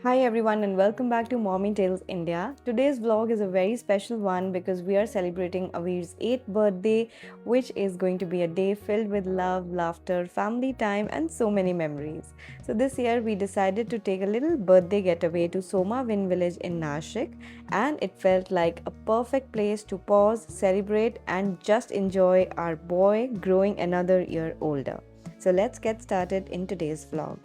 Hi everyone and welcome back to Mommy Tales India. Today's vlog is a very special one because we are celebrating Avir's 8th birthday, which is going to be a day filled with love, laughter, family time and so many memories. So this year we decided to take a little birthday getaway to Soma Wind Village in Nashik, and it felt like a perfect place to pause, celebrate and just enjoy our boy growing another year older. So let's get started in today's vlog.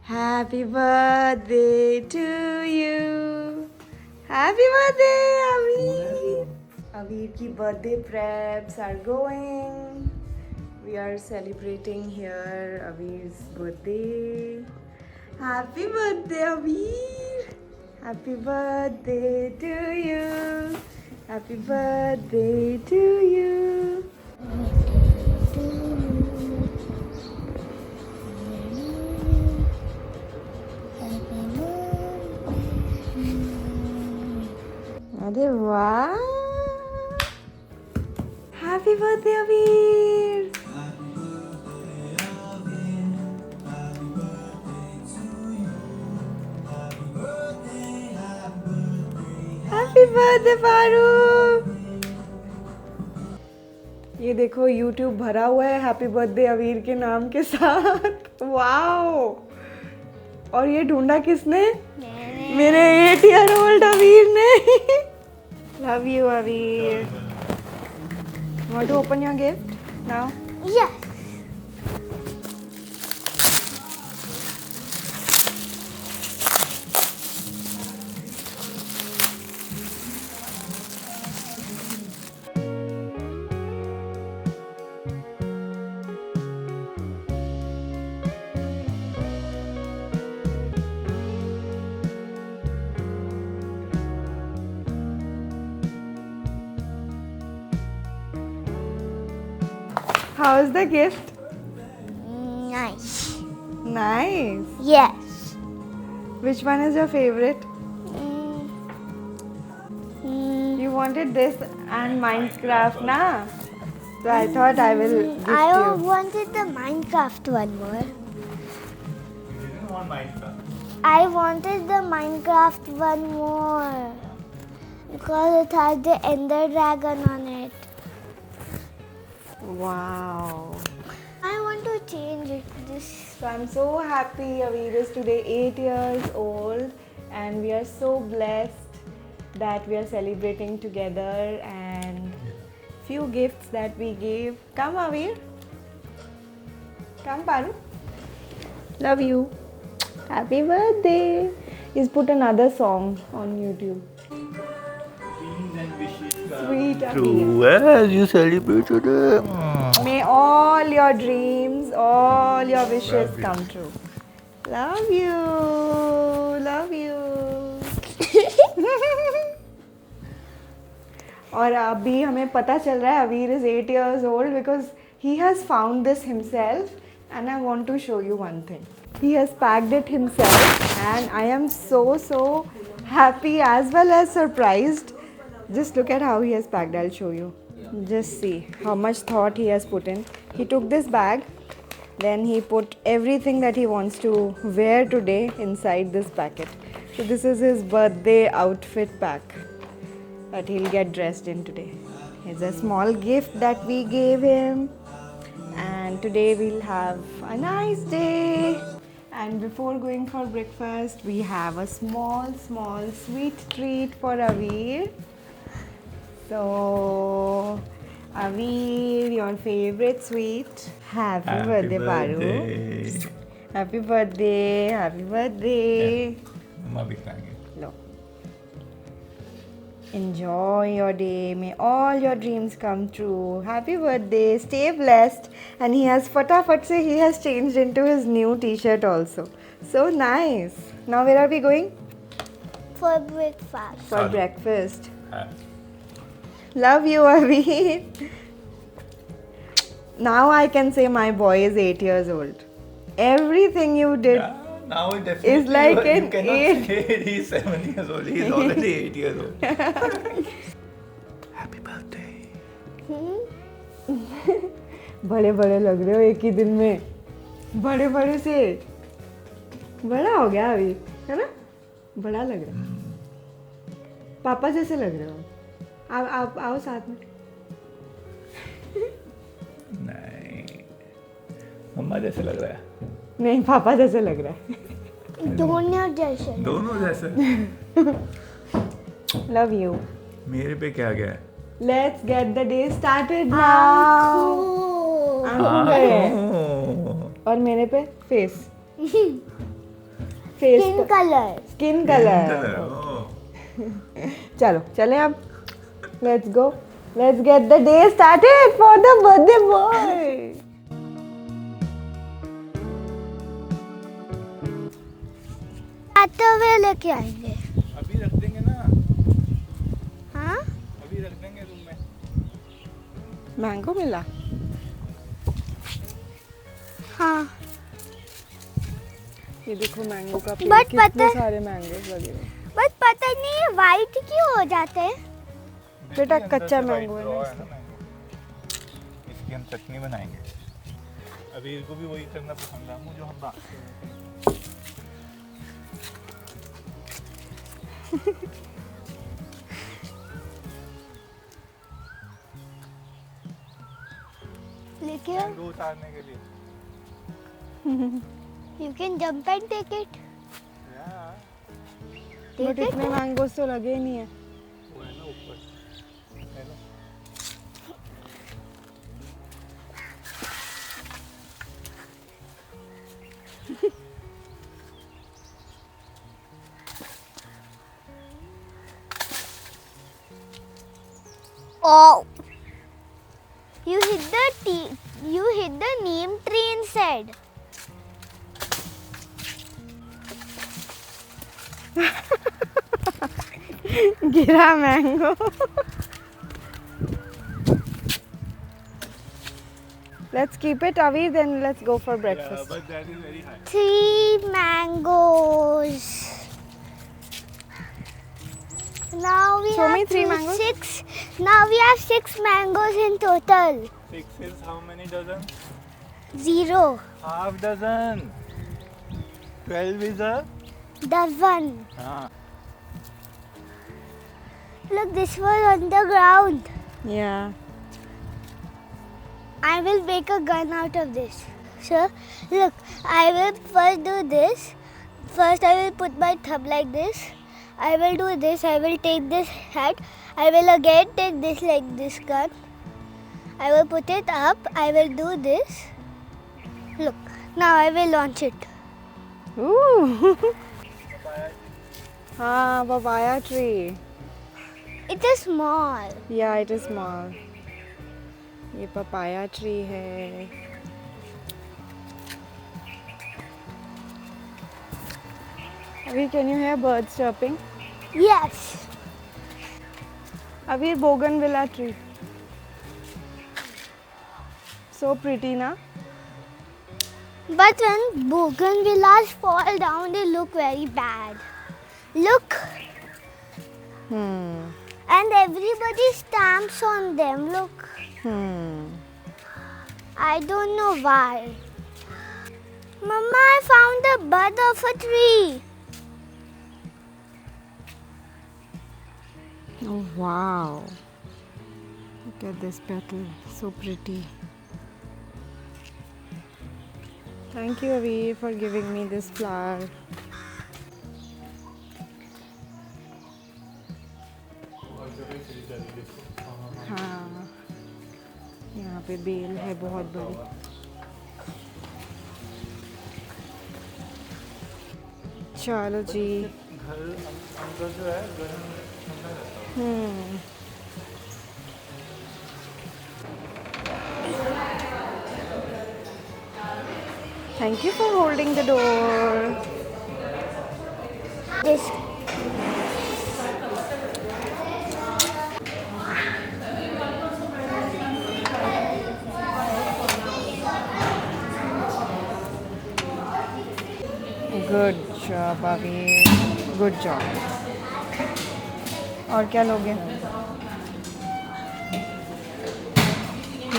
Happy birthday to you. Happy birthday, Aveer. Aveer ki birthday preps are going. We are celebrating here Aveer's birthday. Happy birthday, Aveer. Happy birthday to you. Happy birthday to you. अरे वाह! Happy birthday, Aveer! Happy birthday, Paru! ये देखो YouTube भरा हुआ है happy birthday अवीर के नाम के साथ। वाओ! और ये ढूंढा किसने? मेरे 8-year-old अवीर ने। Love you, Aveer. Want to open your gift now? Yes. How's the gift? Nice. Nice. Yes. Which one is your favorite? You wanted this and Minecraft, na? So I thought I will gift I you. wanted the Minecraft one more. You didn't want Minecraft. I wanted the Minecraft one more because it has the Ender Dragon on it. Wow. I want to change it. This. So I'm so happy Aveer is today 8 years old and we are so blessed that we are celebrating together and few gifts that we gave. Come Aveer. Come Paru. Love you. Happy birthday. He's put another song on YouTube. Dreams and wishes. Sweet Aveer. True as you celebrate today. May all your dreams, all your wishes Love you. come true. Love you. Love you. और अभी हमें पता चल रहा है अवीर is 8 years old because he has found this himself and I want to show you one thing. He has packed it himself and I am so happy as well as surprised. Just look at how he has packed. I'll show you. Just see how much thought he has put in. He took this bag, then he put everything that he wants to wear today inside this packet. So this is his birthday outfit pack that he'll get dressed in today. It's a small gift that we gave him, and today we'll have a nice day. And before going for breakfast, we have a small sweet treat for Aveer. So, Aveer, your favorite sweet. Happy birthday, Paru. Happy birthday. Happy birthday. मम्मा भी खाएंगे. Look. Enjoy your day. May all your dreams come true. Happy birthday. Stay blessed. And he has fatafat se he has changed into his new t-shirt also. So nice. Now where are we going? For breakfast. For Sorry. breakfast. हाँ. Love you, Avi. Now I can say my boy is 8 years old. Everything you did. Yeah, now definitely It's like you an cannot 8. say he's 7 years old. He's already 8 years old. Happy birthday. बड़े बड़े लग रहे हो एक ही दिन में. बड़े बड़े से बड़ा हो गया अभी, है ना? बड़ा लग रहा है, पापा जैसे लग रहे हो आप आओ साथ में। नहीं, मम्मा जैसे लग रहा है। नहीं, पापा जैसे लग रहा है। दोनों जैसे। दोनों जैसे। Love you. मेरे पे क्या गया है? Let's get the day started now. Cool. आंखों पे है ओह, और मेरे पे face face Skin color. Skin colour, colour. ओह। चलो चले अब, let's go, let's get the day started for the birthday boy. आते हुए लेके आएंगे। अभी रख देंगे ना, हाँ? अभी रख देंगे रूम में। मैंगो मिला? हाँ। ये देखो मैंगो का पेड़, But कितने पता- सारे मैंगोस लगे हुए। बट पता नहीं ये वाइट क्यों हो जाते हैं? बेटा अंदर से कच्चा white मैंगो है raw ना, ना मैंगो। इसकी हम चटनी बनाएंगे। अभी इनको भी वही करना पसंद है जो हम बात कर रहे थे। लेकिन मैंगो उतारने के लिए। you can jump and take it. यार, बट Take it. इतने मैंगोस तो लगे ही नहीं है। वो है ना ऊपर। Hello. Oh. You hit the neem tree instead. गिरा mango. Let's keep it away, then let's go for Yeah, breakfast. but that is very high. 3 mangoes. Now we Show have me 3 two- mangoes. 6. Now we have 6 mangoes in total. 6 is how many dozen? 0. Half dozen. 12 is a? Dozen. हाँ. Look, this was on the ground. Yeah. I will make a gun out of this. So, look, I will first do this. First, I will put my thumb like this. I will do this. I will take this hat. I will again take this like this gun. I will put it up. I will do this. Look, now I will launch it. Ooh. हाँ, papaya tree. It is small. Yeah, it is small. ये papaya tree है. Avi, can you hear birds chirping? Yes. Avi, bougainvillea tree. So pretty, na? But when bougainvilleas fall down, they look very bad. Look. Hmm. And everybody stamps on them. Look. Hmm. I don't know why. Mama, I found the bud of a tree. Oh wow. Look at this petal. So pretty. Thank you, Avi, for giving me this flower. हाँ, यहाँ पे bell है बहुत बड़ी. चलो जी. घर अंदर जो है गर्म ठंडा रहता है. हम्म. Thank you for holding the door. This. Good job, Avi. Good job. और क्या लोगे?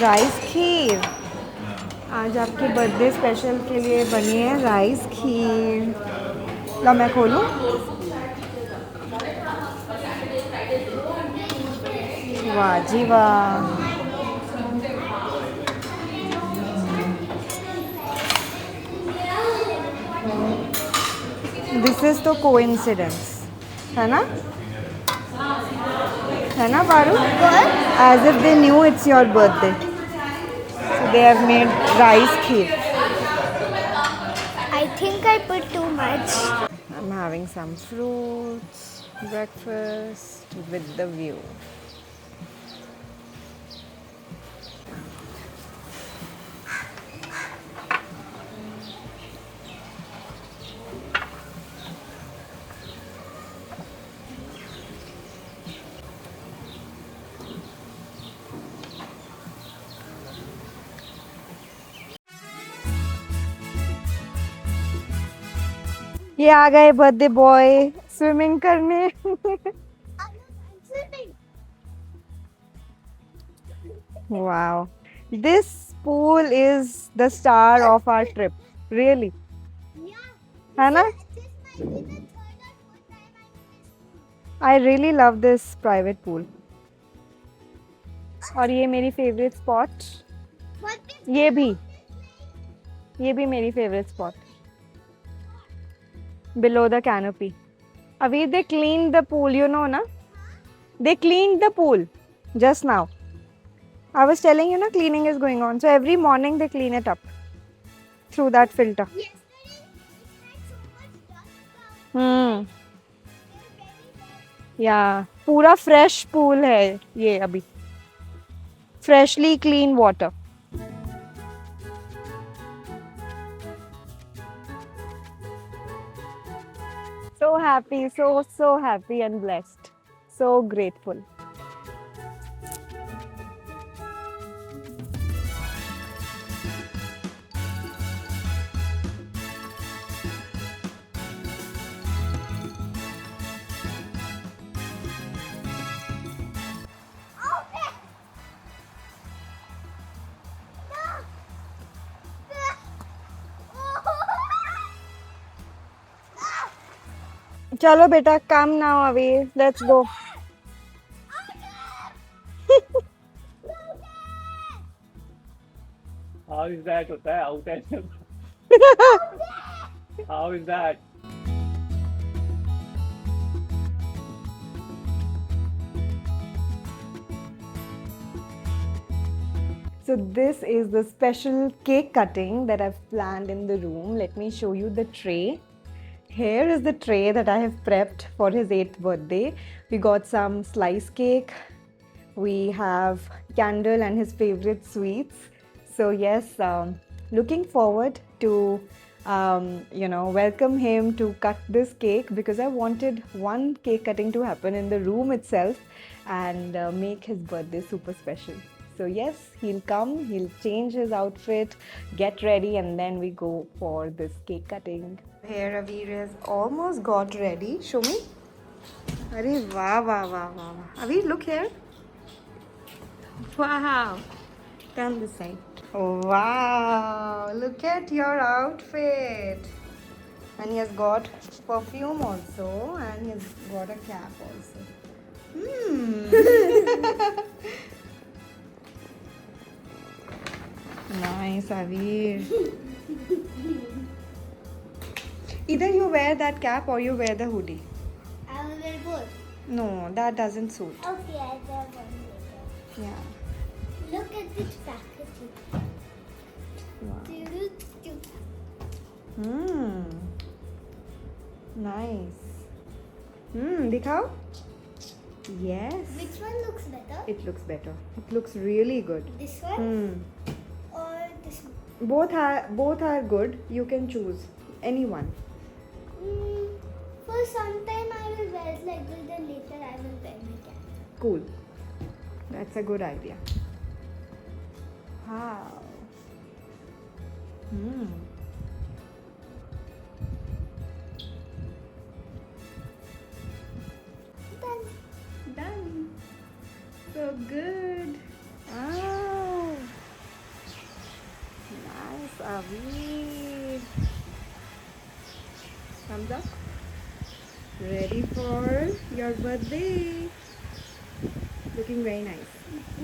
राइस खीर. आज आपके बर्थडे स्पेशल के लिए बनी है राइस खीर. ला मैं खोलूँ? वाह जी वाह. This is the coincidence, है ना? है ना Paru? As if they knew it's your birthday. So they have made rice kheer. I think I put too much. I'm having some fruits, breakfast with the view. ये आ गए birthday boy swimming करने. Wow, this pool is the star of our trip. Really, है ना? I really love this private pool. और ये मेरी favorite spot. ये भी मेरी favorite spot. Below the canopy. Avi, they cleaned the pool, you know, na? They cleaned the pool just now. I was telling you, na, cleaning is going on. So every morning they clean it up through that filter. Yeah, पूरा fresh pool है ये अभी. Freshly clean water. So happy, so happy and blessed. So grateful. चलो बेटा, come now Avi. Let's go. How is that होता है out है? How is that? So this is the special cake cutting that I've planned in the room. Let me show you the tray. Here is the tray that I have prepped for his 8th birthday. We got some slice cake. We have candle and his favorite sweets. So yes, looking forward to welcome him to cut this cake, because I wanted one cake cutting to happen in the room itself and make his birthday super special. So yes, he'll come, he'll change his outfit, get ready, and then we go for this cake cutting. Here Avir has almost got ready. Show me. Arey wow, wow, wow, wow. Avir, look here. Wow. Turn this side. Wow, look at your outfit. And he has got perfume also, and he has got a cap also. Nice, Avir. Either you wear that cap or you wear the hoodie. I will wear both. No, that doesn't suit. Okay, I'll wear one later. Yeah. Look at this packaging. Wow. Wow. Nice. Dikhao? Yes. Which one looks better? It looks better. It looks really good. This one or this one? Both are good. You can choose any one. For some time I will wear it like this, then later I will wear my cap. Cool. That's a good idea. Wow. Done. So good. Oh. Nice, Avi. Thumbs up. Ready for your birthday. Looking very nice.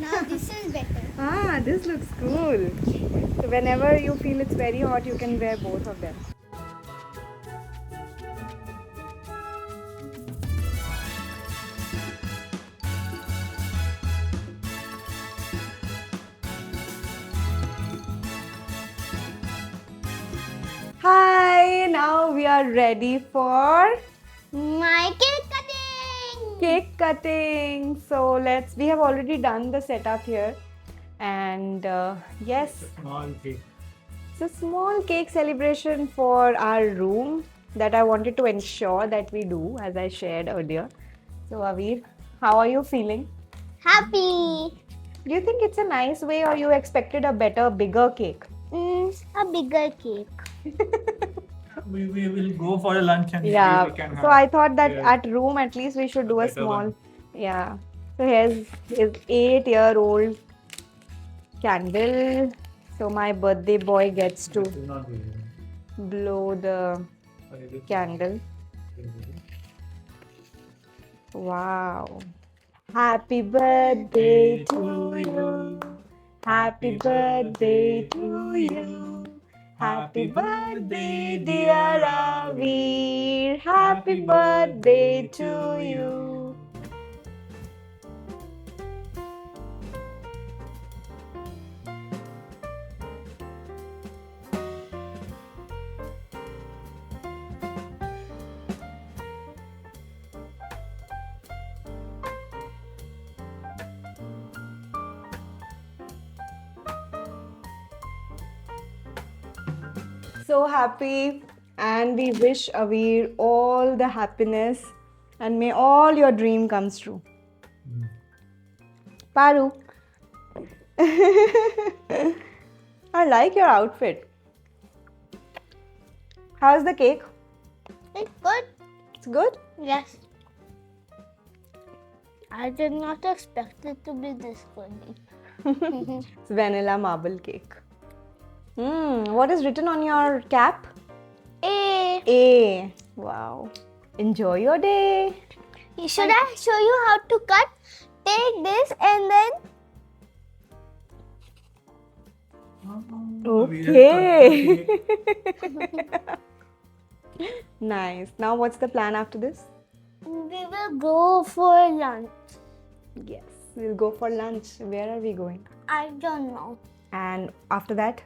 Now this is better. Ah, this looks cool. So whenever you feel it's very hot, you can wear both of them. Hi, now we are ready for My cake cutting. cake cutting. So we have already done the setup here, and yes, Small cake. it's a small cake celebration for our room that I wanted to ensure that we do, as I shared earlier. So Avir, how are you feeling? Happy. Do you think it's a nice way, or you expected a better, bigger cake? A bigger cake. We will go for a lunch and Yeah. we can So I thought that yeah, at room at least we should do a better small. one. Yeah. So here's his 8-year-old candle. So my birthday boy gets to blow the candle. Wow. Happy birthday to you. Happy birthday to you. Happy birthday, dear Avir. Happy birthday to you. So happy, and we wish Avir all the happiness, and may all your dream comes true. Paru. I like your outfit. How's the cake? It's good. It's good? Yes. I did not expect it to be this good. It's vanilla marble cake. What is written on your cap? A. A. Wow. Enjoy your day. Should I show you how to cut? Take this and then Okay. Nice. Now, what's the plan after this? we will go for lunch. Yes, we'll go for lunch. Where are we going? I don't know. And after that,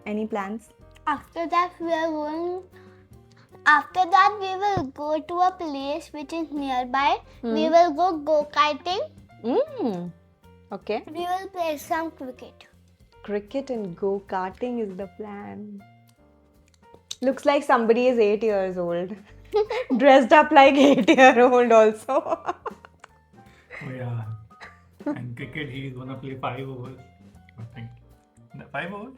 any plans? After that, we are going. After that, we will go to a place which is nearby. We will go kiting. Okay. We will play some cricket. Cricket and go karting is the plan. Looks like somebody is 8 years old. Dressed up like 8-year-old also. Oh yeah. And cricket, he is gonna play 5 overs. I think. 5 overs?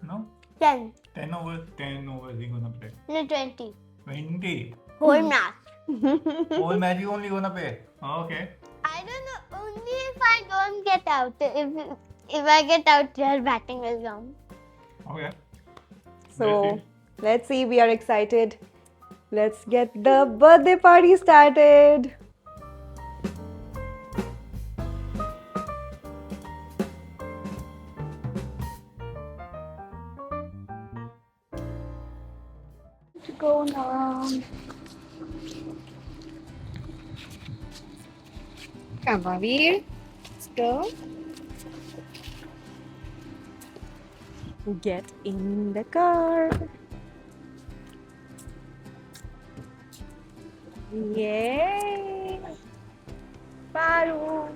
No? 10. 10 overs. 10 overs he gonna play. No, 20. 20. Whole match. Whole match you only gonna play. Okay. I don't know. Only if I don't get out. If I get out, your batting will come. Okay. So, let's see. We are excited. Let's get the birthday party started. Go now. Come on, Veer. Let's go. Get in the car. Yay! Paru.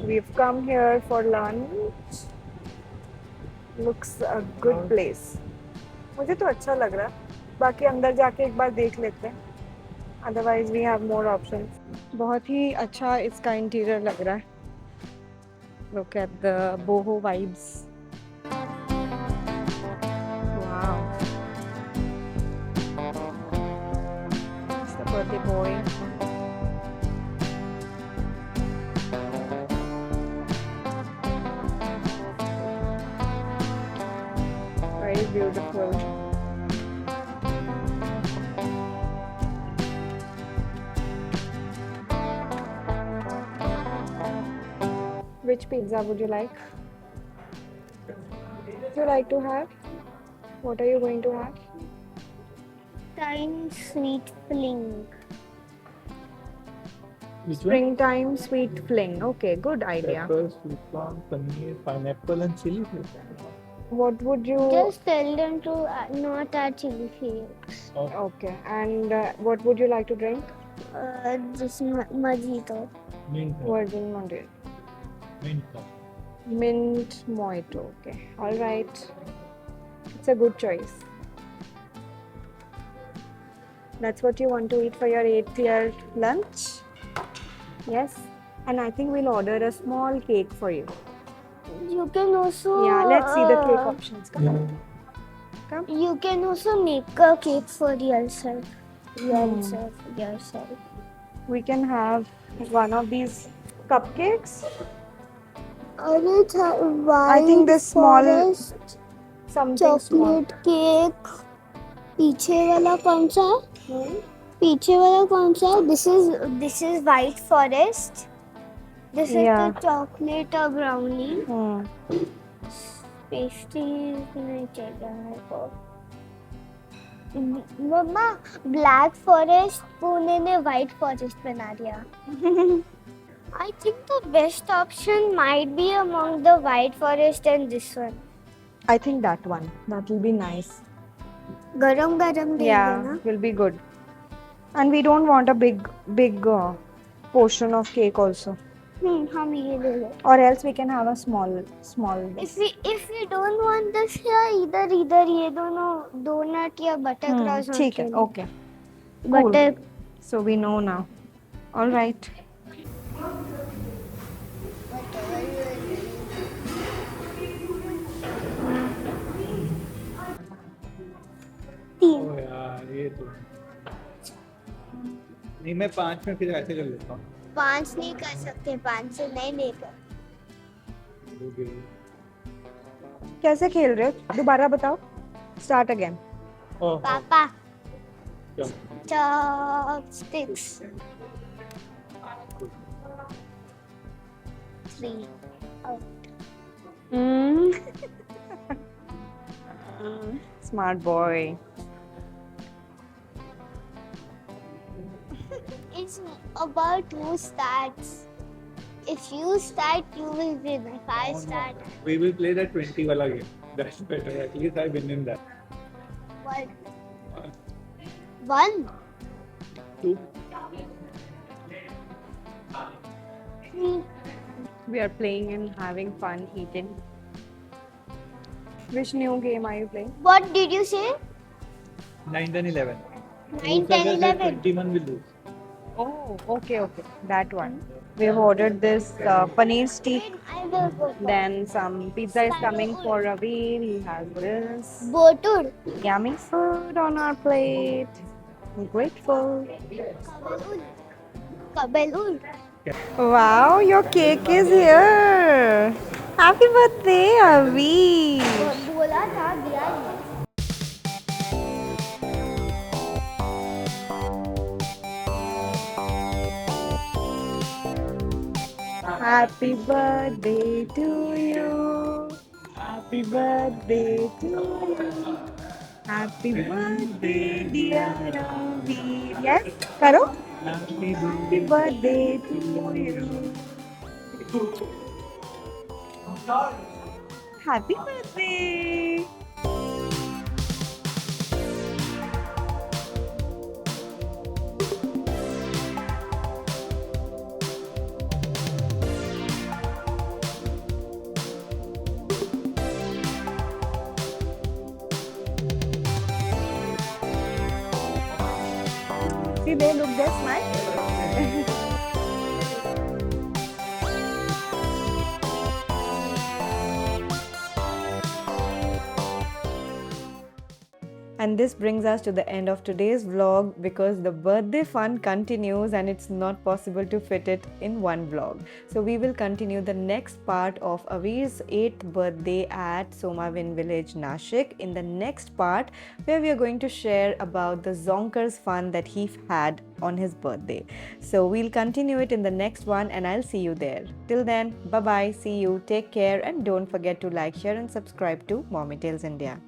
We've come here for lunch. Looks a good place. मुझे तो अच्छा लग रहा है. बाकी अंदर जाके एक बार देख लेते हैं. Otherwise we have more options. बहुत ही अच्छा इसका इंटीरियर लग रहा है. Look at the boho vibes. Wow. It's the birthday boy. beautiful. Which pizza would you like? Would you like to have? What are you going to have? Tiny sweet fling. Which one? Springtime sweet fling. Okay, good idea. Pepper, sweet corn, paneer, pineapple, and chili. What would you? Just tell them to not add chili flakes. Okay, and what would you like to drink? This mojito. Mint. Virgin Monday. Mint. Mint mojito. Okay, all right. It's a good choice. That's what you want to eat for your 8th year lunch? Yes. And I think we'll order a small cake for you. You can also. Yeah, let's see the cake options. Come on. Come. You can also make a cake for yourself. Yourself. We can have one of these cupcakes. I think this small- forest, Something small. chocolate cake. पीछे वाला कौन सा? पीछे वाला कौन सा? This is white forest. This is Yeah. the chocolate or brownie. Hmm. Pastries नहीं चाहिए मम्मा ब्लैक फॉरेस्ट पुणे ने व्हाइट फॉरेस्ट बना दिया I think the best option might be among the white forest and this one. I think that one. That will be nice. गरम गरम दे Yeah, देना will be good. And we don't want a big portion of cake also. हम ये ले ले Or else we can have a small. if we don't want this here इधर ये दोनों डोनट या बटर क्रॉस ठीक है. Okay. Butter So we know now. All right. तीन ओ यार ये तो नहीं, मैं 5 में फिर ऐसे कर लेता हूँ. 5 नहीं कर सकते 5 से नहीं लेकर कैसे खेल रहे हो? दोबारा बताओ. Start again. ओह, पापा क्या? chopsticks 3 Smart boy. It's about who starts. If you start, you will win. If I start, We will play that 20 wala game. That's better. At least I win in that. one. One. 2. Three. We are playing and having fun eating. Which new game are you playing? What did you say? 9, 10, 11. 9, 10, 11. 21 will lose. Oh, okay. That one. We have ordered this paneer stick. I will go. Then some pizza is coming for Raveer. He has this Botur. yummy food on our plate. I'm grateful. Kabelul. Wow, your cake is here. Happy birthday, Avi. बोला था दिया नहीं. Happy birthday to you. Happy birthday to you. Happy birthday, dear Ravi. Yes, karo. Happy birthday to you. Happy birthday. See, they look this nice. And this brings us to the end of today's vlog because the birthday fun continues and it's not possible to fit it in one vlog. So we will continue the next part of Avir's 8th birthday at Somavin village, Nashik in the next part, where we are going to share about the Zonkers fun that he had on his birthday. So we'll continue it in the next one and I'll see you there. Till then, bye bye, see you, take care, and don't forget to like, share and subscribe to Mommy Tales India.